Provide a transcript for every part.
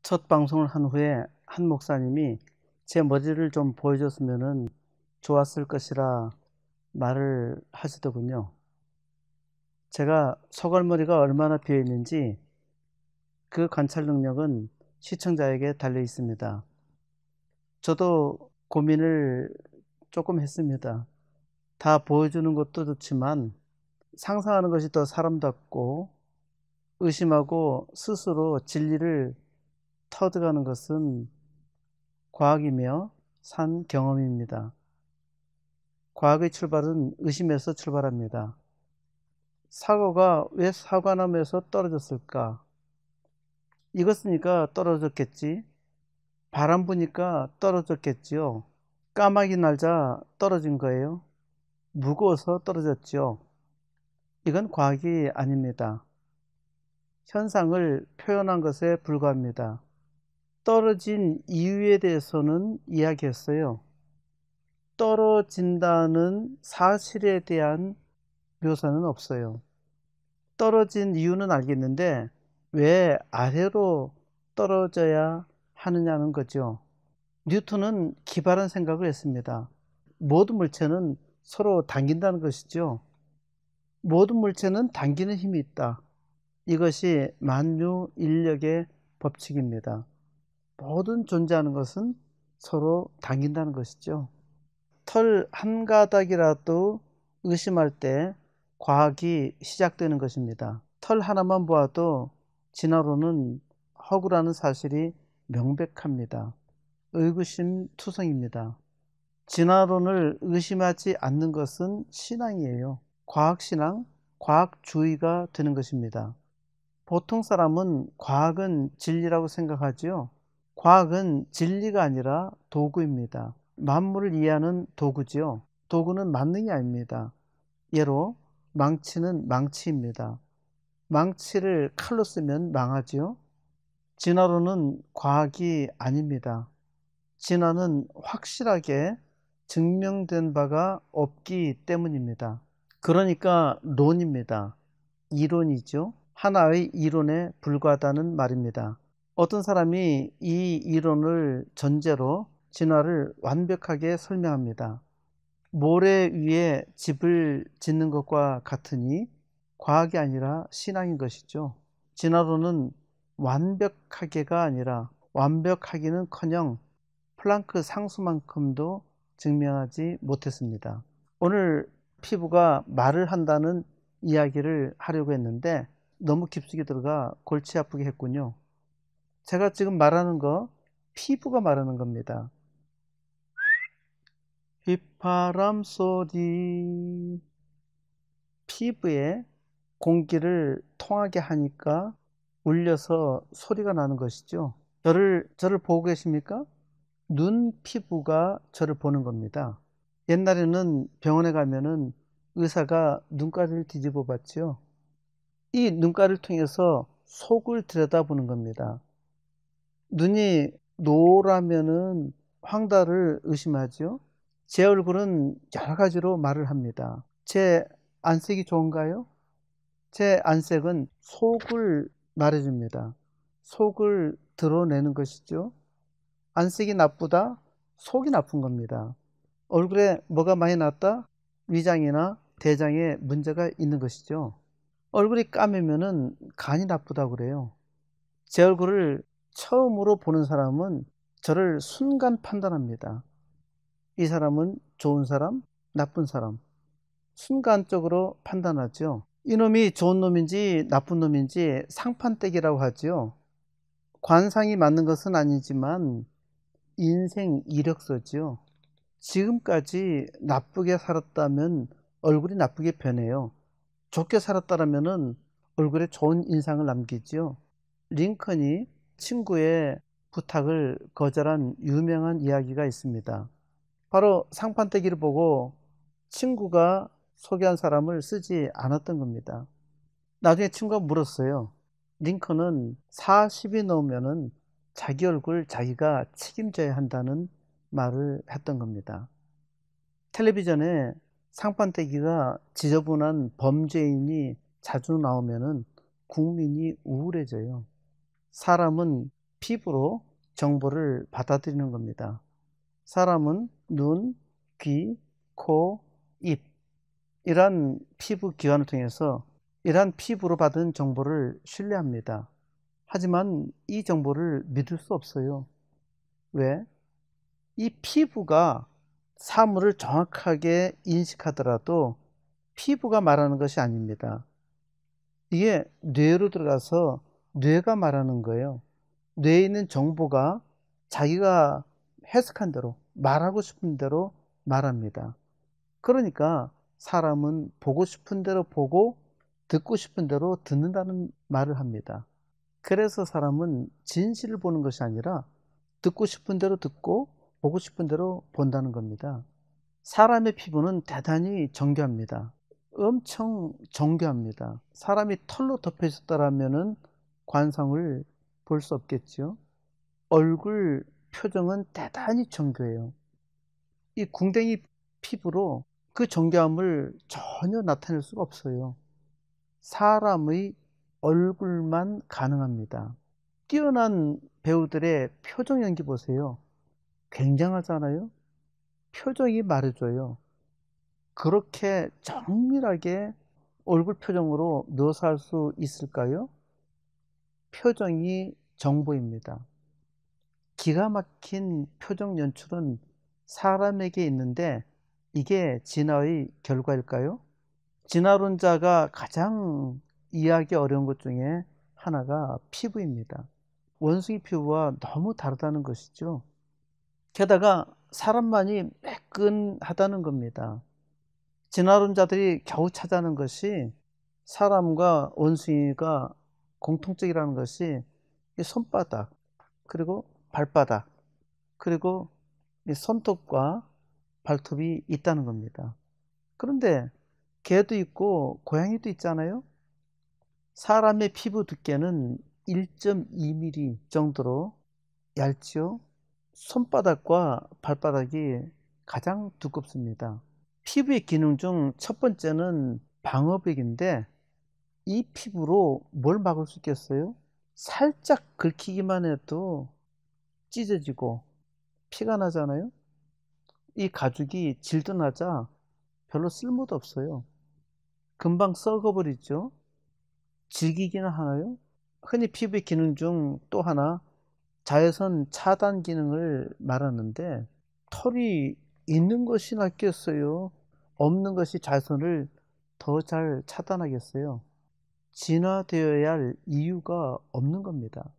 첫 방송을 한 후에 한 목사님이 제 머리를 좀 보여줬으면 좋았을 것이라 말을 하시더군요. 제가 소갈머리가 얼마나 비어 있는지 그 관찰 능력은 시청자에게 달려 있습니다. 저도 고민을 조금 했습니다. 다 보여주는 것도 좋지만 상상하는 것이 더 사람답고 의심하고 스스로 진리를 터득하는 것은 과학이며 산 경험입니다. 과학의 출발은 의심에서 출발합니다. 사과가 왜 사과나무에서 떨어졌을까? 익었으니까 떨어졌겠지. 바람 부니까 떨어졌겠지요. 까마귀 날자 떨어진 거예요. 무거워서 떨어졌죠. 이건 과학이 아닙니다. 현상을 표현한 것에 불과합니다. 떨어진 이유에 대해서는 이야기했어요. 떨어진다는 사실에 대한 묘사는 없어요. 떨어진 이유는 알겠는데 왜 아래로 떨어져야 하느냐는 거죠. 뉴턴은 기발한 생각을 했습니다. 모든 물체는 서로 당긴다는 것이죠. 모든 물체는 당기는 힘이 있다. 이것이 만유인력의 법칙입니다. 모든 존재하는 것은 서로 당긴다는 것이죠. 털 한 가닥이라도 의심할 때 과학이 시작되는 것입니다. 털 하나만 보아도 진화론은 허구라는 사실이 명백합니다. 의구심투성입니다. 진화론을 의심하지 않는 것은 신앙이에요. 과학신앙, 과학주의가 되는 것입니다. 보통 사람은 과학은 진리라고 생각하지요. 과학은 진리가 아니라 도구입니다. 만물을 이해하는 도구지요. 도구는 만능이 아닙니다. 예로 망치는 망치입니다. 망치를 칼로 쓰면 망하지요. 진화론은 과학이 아닙니다. 진화는 확실하게 증명된 바가 없기 때문입니다. 그러니까 론입니다. 이론이죠. 하나의 이론에 불과하다는 말입니다. 어떤 사람이 이 이론을 전제로 진화를 완벽하게 설명합니다. 모래 위에 집을 짓는 것과 같으니 과학이 아니라 신앙인 것이죠. 진화론은 완벽하게가 아니라 완벽하기는커녕 플랑크 상수만큼도 증명하지 못했습니다. 오늘 피부가 말을 한다는 이야기를 하려고 했는데 너무 깊숙이 들어가 골치 아프게 했군요. 제가 지금 말하는 거 피부가 말하는 겁니다. 휘파람 소리. 피부에 공기를 통하게 하니까 울려서 소리가 나는 것이죠. 저를 보고 계십니까? 눈 피부가 저를 보는 겁니다. 옛날에는 병원에 가면은 의사가 눈가를 뒤집어 봤지요. 이 눈가를 통해서 속을 들여다보는 겁니다. 눈이 노라면은 황달을 의심하죠. 제 얼굴은 여러 가지로 말을 합니다. 제 안색이 좋은가요? 제 안색은 속을 말해줍니다. 속을 드러내는 것이죠. 안색이 나쁘다? 속이 나쁜 겁니다. 얼굴에 뭐가 많이 났다? 위장이나 대장에 문제가 있는 것이죠. 얼굴이 까매면은 간이 나쁘다고 그래요. 제 얼굴을 처음으로 보는 사람은 저를 순간 판단합니다. 이 사람은 좋은 사람, 나쁜 사람. 순간적으로 판단하죠. 이놈이 좋은 놈인지 나쁜 놈인지 상판떼기라고 하죠. 관상이 맞는 것은 아니지만 인생 이력서죠. 지금까지 나쁘게 살았다면 얼굴이 나쁘게 변해요. 좋게 살았다면 얼굴에 좋은 인상을 남기죠. 링컨이 친구의 부탁을 거절한 유명한 이야기가 있습니다. 바로 상판떼기를 보고 친구가 소개한 사람을 쓰지 않았던 겁니다. 나중에 친구가 물었어요. 링컨은 40이 넘으면은 자기 얼굴 자기가 책임져야 한다는 말을 했던 겁니다. 텔레비전에 상판떼기가 지저분한 범죄인이 자주 나오면은 국민이 우울해져요. 사람은 피부로 정보를 받아들이는 겁니다. 사람은 눈, 귀, 코, 입 이러한 피부 기관을 통해서 이러한 피부로 받은 정보를 신뢰합니다. 하지만 이 정보를 믿을 수 없어요. 왜? 이 피부가 사물을 정확하게 인식하더라도 피부가 말하는 것이 아닙니다. 이게 뇌로 들어가서 뇌가 말하는 거예요. 뇌에 있는 정보가 자기가 해석한 대로 말하고 싶은 대로 말합니다. 그러니까 사람은 보고 싶은 대로 보고 듣고 싶은 대로 듣는다는 말을 합니다. 그래서 사람은 진실을 보는 것이 아니라 듣고 싶은 대로 듣고 보고 싶은 대로 본다는 겁니다. 사람의 피부는 대단히 정교합니다. 엄청 정교합니다. 사람이 털로 덮여 있었다라면은 관상을 볼 수 없겠죠. 얼굴 표정은 대단히 정교해요. 이 궁뎅이 피부로 그 정교함을 전혀 나타낼 수가 없어요. 사람의 얼굴만 가능합니다. 뛰어난 배우들의 표정 연기 보세요. 굉장하잖아요. 표정이 말해줘요. 그렇게 정밀하게 얼굴 표정으로 묘사할 수 있을까요? 표정이 정보입니다. 기가 막힌 표정 연출은 사람에게 있는데 이게 진화의 결과일까요? 진화론자가 가장 이해하기 어려운 것 중에 하나가 피부입니다. 원숭이 피부와 너무 다르다는 것이죠. 게다가 사람만이 매끈하다는 겁니다. 진화론자들이 겨우 찾아낸 것이 사람과 원숭이가 공통적이라는 것이 이 손바닥, 그리고 발바닥, 그리고 이 손톱과 발톱이 있다는 겁니다. 그런데 개도 있고 고양이도 있잖아요. 사람의 피부 두께는 1.2mm 정도로 얇지요. 손바닥과 발바닥이 가장 두껍습니다. 피부의 기능 중 첫 번째는 방어벽인데 이 피부로 뭘 막을 수 있겠어요? 살짝 긁히기만 해도 찢어지고 피가 나잖아요. 이 가죽이 질도나자 별로 쓸모도 없어요. 금방 썩어버리죠. 질기기는 하나요? 흔히 피부의 기능 중 또 하나 자외선 차단 기능을 말하는데 털이 있는 것이 낫겠어요? 없는 것이 자외선을 더 잘 차단하겠어요? 진화되어야 할 이유가 없는 겁니다.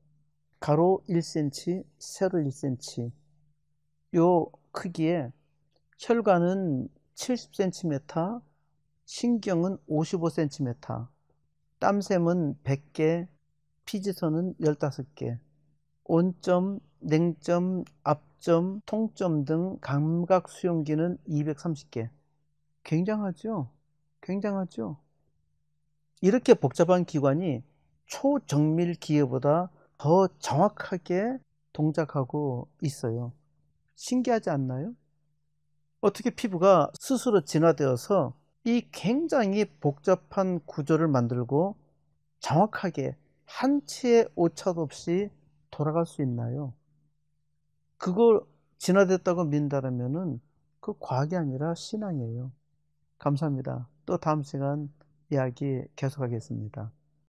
가로 1cm, 세로 1cm 요 크기에 혈관은 70cm, 신경은 55cm, 땀샘은 100개, 피지선은 15개, 온점, 냉점, 압점, 통점 등 감각 수용기는 230개. 굉장하죠? 굉장하죠? 이렇게 복잡한 기관이 초정밀 기계보다 더 정확하게 동작하고 있어요. 신기하지 않나요? 어떻게 피부가 스스로 진화되어서 이 굉장히 복잡한 구조를 만들고 정확하게 한 치의 오차도 없이 돌아갈 수 있나요? 그걸 진화됐다고 믿는다면은 그 과학이 아니라 신앙이에요. 감사합니다. 또 다음 시간 이야기 계속하겠습니다.